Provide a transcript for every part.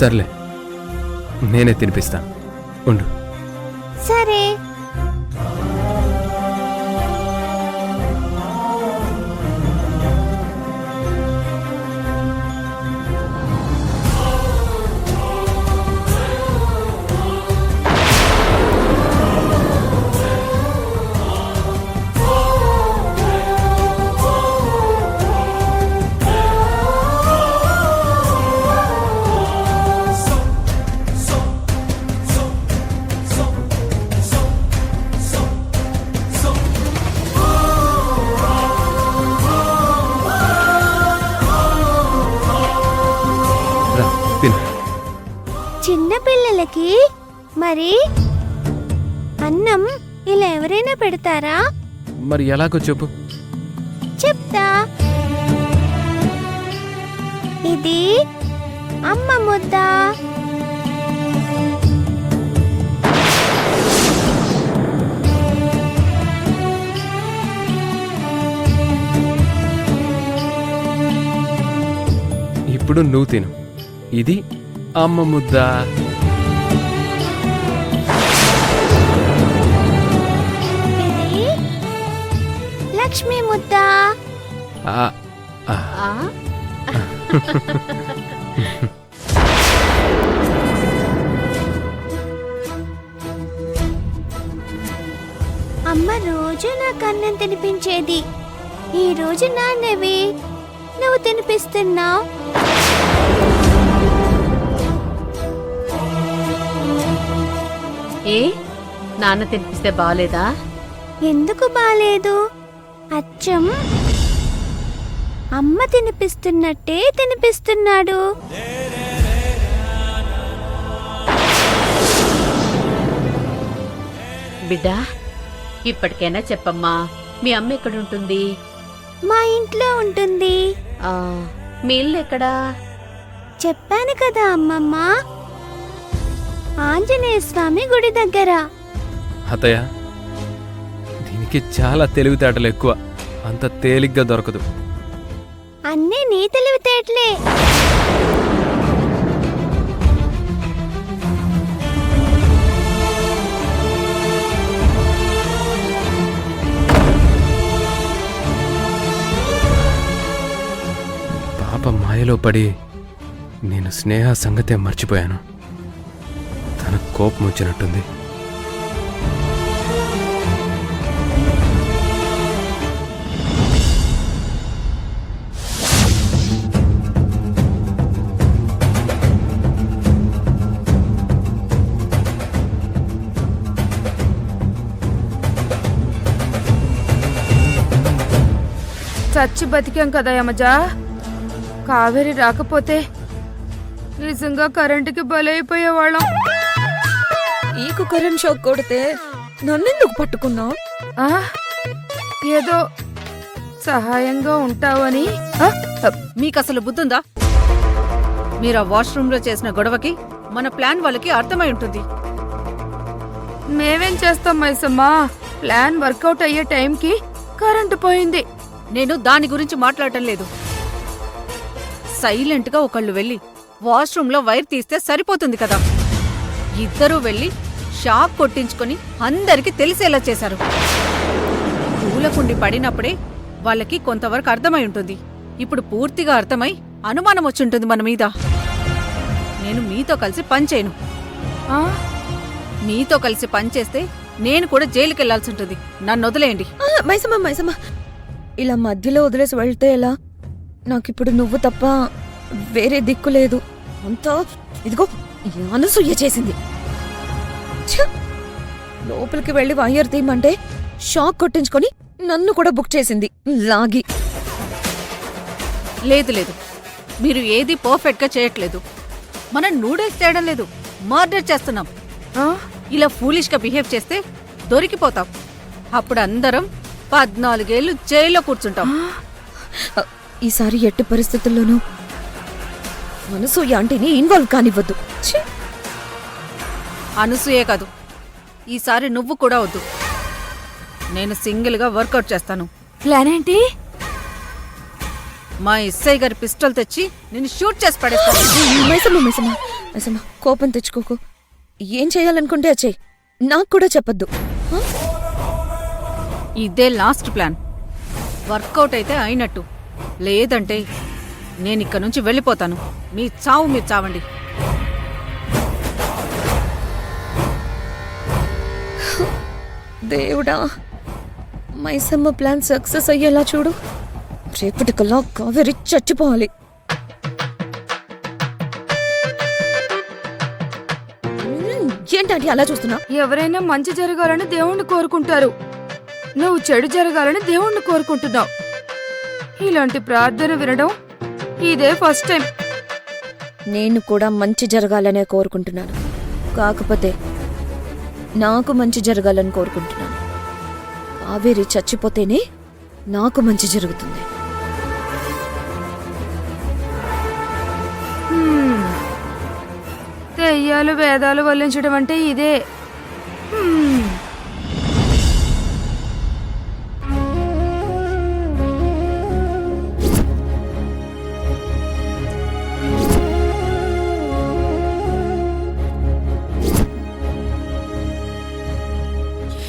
సర్లే, నేనే తినిపిస్తాను, ఉండు. సరే. చిన్న పిల్లలకి మరి అన్నం ఇలా ఎవరైనా పెడతారా? మరి ఎలాగో చెప్పు. చెప్తా. ఇది అమ్మ ముద్ద. ఇప్పుడు నువ్వు తిను. ఇది అమ్మ ముద్ద. ఇది లక్ష్మీ ముద్ద. అమ్మ రోజు నాకు అన్నం తినిపించేది. ఈ రోజు నాన్నవి నువ్వు తినిపిస్తున్నావు. ఏ నాన్న తినిపిస్తే బాలేదా? ఎందుకు బాలేదు? అచ్చం అమ్మ తినిపిస్తున్నట్టే తినిపిస్తున్నాడు. బిడ్డా, ఇప్పటికైనా చెప్పమ్మా, మీ అమ్మ ఎక్కడుంటుంది? మా ఇంట్లో ఉంటుంది. మీ ఇల్లు ఎక్కడా? చెప్పాను కదా అమ్మమ్మ, ఆంజనేయ స్వామి గుడి దగ్గర. అత్తయ్య, దీనికి చాలా తెలివితేటలు ఎక్కువ, అంత తేలిగ్గా దొరకదు. అన్నీ నీ తెలివితేటలే. పాప మాయలో పడి నేను స్నేహ సంగతే మర్చిపోయాను. తన కోపం వచ్చినట్టుంది. చచ్చి బతికాం కదా యమజా. కావేరి రాకపోతే నిజంగా కరెంటుకి బలైపోయేవాళ్ళం. నీకు కరెంట్ షాక్ కొడితే నన్నెందుకు పట్టుకున్నావు? ఏదో సహాయంగా ఉంటావని. మీకసలు బుద్ధుందా? మీరు ఆ వాష్రూమ్ లో చేసిన గొడవకి మన ప్లాన్ వాళ్ళకి అర్థమై ఉంటుంది. మేమేం చేస్తాం మైసమ్మా, ప్లాన్ వర్కౌట్ అయ్యే టైంకి కరెంటు పోయింది. నేను దాని గురించి మాట్లాడటం లేదు. సైలెంట్ గా ఒకళ్ళు వెళ్ళి వాష్రూమ్ లో వైర్ తీస్తే సరిపోతుంది కదా. ఇద్దరూ వెళ్ళి షాక్ కొట్టించుకొని అందరికి తెలిసేలా చేశారు. పూలకుండి పడినప్పుడే వాళ్ళకి కొంతవరకు అర్థమై ఉంటుంది. ఇప్పుడు పూర్తిగా అర్థమై అనుమానం వచ్చుంటుంది మన మీద. నేను మీతో కలిసి పనిచేయను. మీతో కలిసి పనిచేస్తే నేను కూడా జైలుకి వెళ్లాల్సి ఉంటుంది. నన్ను వదిలేయండి. మైసమ్మ, ఇలా మధ్యలో వదిలేసి వెళ్తే ఎలా? నాకిప్పుడు నువ్వు తప్ప వేరే దిక్కు లేదు. అంతా ఇదిగో అనసూయ చేసింది. లోపలికి వెళ్లి వైర్ తీయమంటే షాక్ కొట్టించుకొని నన్ను కూడా బుక్ చేసింది లాగి. లేదు లేదు, మీరు ఏది పర్ఫెక్ట్ గా చేయట్లేదు. మనం నూడిల్స్ చేయడం లేదు, మర్డర్ చేస్తున్నాం. ఇలా ఫూలిష్ గా బిహేవ్ చేస్తే దొరికిపోతాం. అప్పుడు అందరం 14 ఏళ్ళు జైల్లో కూర్చుంటాం. ఈసారి ఎట్టి పరిస్థితుల్లోనూ అనసూయ ఆంటీని ఇన్వాల్వ్ కానివ్వద్దు. అనసూయే కాదు, ఈసారి నువ్వు కూడా వద్దు. నేను సింగిల్ గా వర్కౌట్ చేస్తాను. ప్లాన్ ఏంటి? మా ఎస్ఐ గారి పిస్టల్ తెచ్చి నేను షూట్ చేసి పడేస్తాను. మైసమ్మ అసలు కోపం తెచ్చుకోకు. ఏం చేయాలనుకుంటే అది చెయ్యి. నాకు కూడా చెప్పొద్దు. ఆ? ఇదే లాస్ట్ ప్లాన్. వర్కౌట్ అయితే అయినట్టు, లేదంటే నేను ఇక్కడ నుంచి వెళ్ళిపోతాను. మీ చావు మీరు చావండి. దేవుడా, మైసమ్మ ప్లాన్ సక్సెస్ అయ్యేలా చూడు. రేపటికల్లా కావేరి చచ్చిపోవాలి. ఏంటంటే అలా చూస్తున్నా? ఎవరైనా మంచి జరగాలని దేవుణ్ణి కోరుకుంటారు. నువ్వు చెడు జరగాలని దేవుణ్ణి కోరుకుంటున్నావు. ఇలాంటి ప్రార్థన వినడం ఇదే ఫస్ట్ టైం. నేను కూడా మంచి జరగాలనే కోరుకుంటున్నాను. కాకపోతే నాకు మంచి జరగాలని కోరుకుంటున్నాను. కావేరి చచ్చిపోతేనే నాకు మంచి జరుగుతుంది. దెయ్యాలు వేదాలు వల్లించడం అంటే ఇదే. హ్మ్.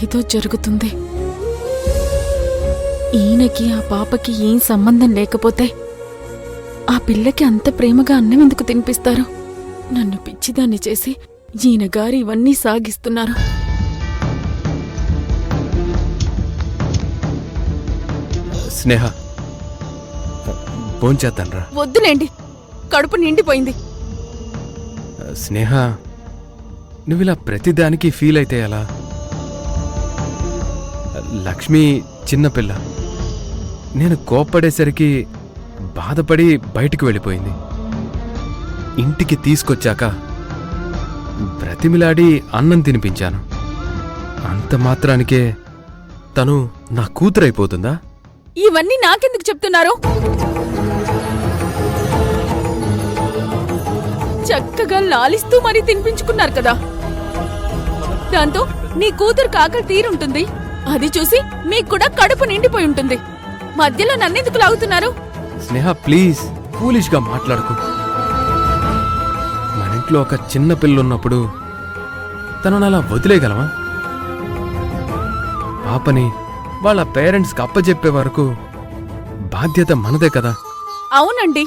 ఏదో జరుగుతుంది. ఈయనకి ఆ పాపకి ఏం సంబంధం లేకపోతే ఆ పిల్లకి అంత ప్రేమగా అన్నం ఎందుకు తినిపిస్తారు? నన్ను పిచ్చిదాన్ని చేసి ఈయన గారు ఇవన్నీ సాగిస్తున్నారు. స్నేహ, భోంచేద్దాన్రా. వద్దులేండి, కడుపు నిండిపోయింది. స్నేహ, నువ్విలా ప్రతిదానికి ఫీల్ అయితే ఎలా? లక్ష్మి చిన్నపిల్ల. నేను కోప్పడేసరికి బాధపడి బయటికి వెళ్ళిపోయింది. ఇంటికి తీసుకొచ్చాక బ్రతిమిలాడి అన్నం తినిపించాను. అంత మాత్రానికే తను నా కూతురైపోతుందా? ఇవన్నీ నాకెందుకు చెప్తున్నారు? చక్కగా లాలిస్తూ మరీ తినిపించుకున్నారు కదా. దాంతో నీ కూతురు కాకలు తీరుంటుంది. అది చూసి మీకు కూడా కడుపు నిండిపోయి ఉంటుంది. మధ్యలో నన్నెందుకు లాగుతున్నారు? స్నేహ, ప్లీజ్ ఫూలిష్గా మాట్లాడుకో. మన ఇంట్లో ఒక చిన్న పిల్లున్నప్పుడు తనను అలా వదిలేయగలమా? పాపని వాళ్ళ పేరెంట్స్కి అప్పచెప్పే వరకు బాధ్యత మనదే కదా. అవునండి,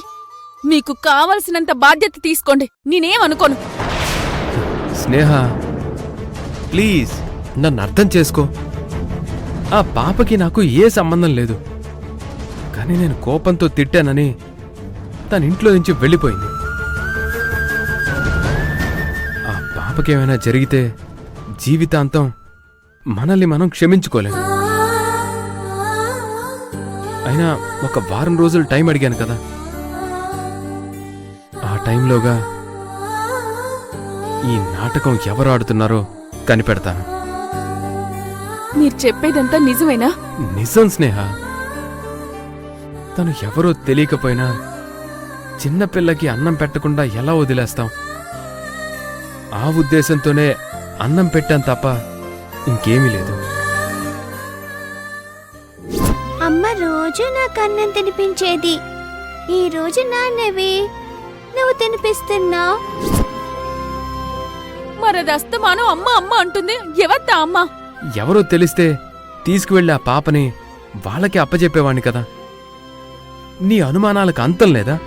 మీకు కావలసినంత బాధ్యత తీసుకోండి, నేనేమనుకోను. స్నేహ, ప్లీజ్ నన్ను అర్థం చేసుకో. ఆ పాపకి నాకు ఏ సంబంధం లేదు. కానీ నేను కోపంతో తిట్టానని తన ఇంట్లో నుంచి వెళ్ళిపోయింది. ఆ పాపకేమైనా జరిగితే జీవితాంతం మనల్ని మనం క్షమించుకోలేం. అయినా ఒక వారం రోజులు టైం అడిగాను కదా. ఆ టైంలోగా ఈ నాటకం ఎవరు ఆడుతున్నారో కనిపెడతాను. మీరు చెప్పేదంతా నిజమేనా? నిజం స్నేహ. తను ఎవరో తెలియకపోయినా చిన్నపిల్లకి అన్నం పెట్టకుండా ఎలా వదిలేస్తాం? ఆ ఉద్దేశంతోనే అన్నం పెట్టాను తప్ప ఇంకేమీ లేదు. అమ్మ రోజు నాకు అన్నం తినిపించేది. ఈ రోజు నాన్నవి నువ్వు తినిపిస్తున్నావు. మరది అస్తమానం అమ్మ అమ్మ అంటుంది. ఎవత్తా అమ్మ? ఎవరో తెలిస్తే తీసుకువెళ్ళి ఆ పాపని వాళ్ళకి అప్పచెప్పేవాణ్ణి కదా. నీ అనుమానాలకు అంతం లేదా?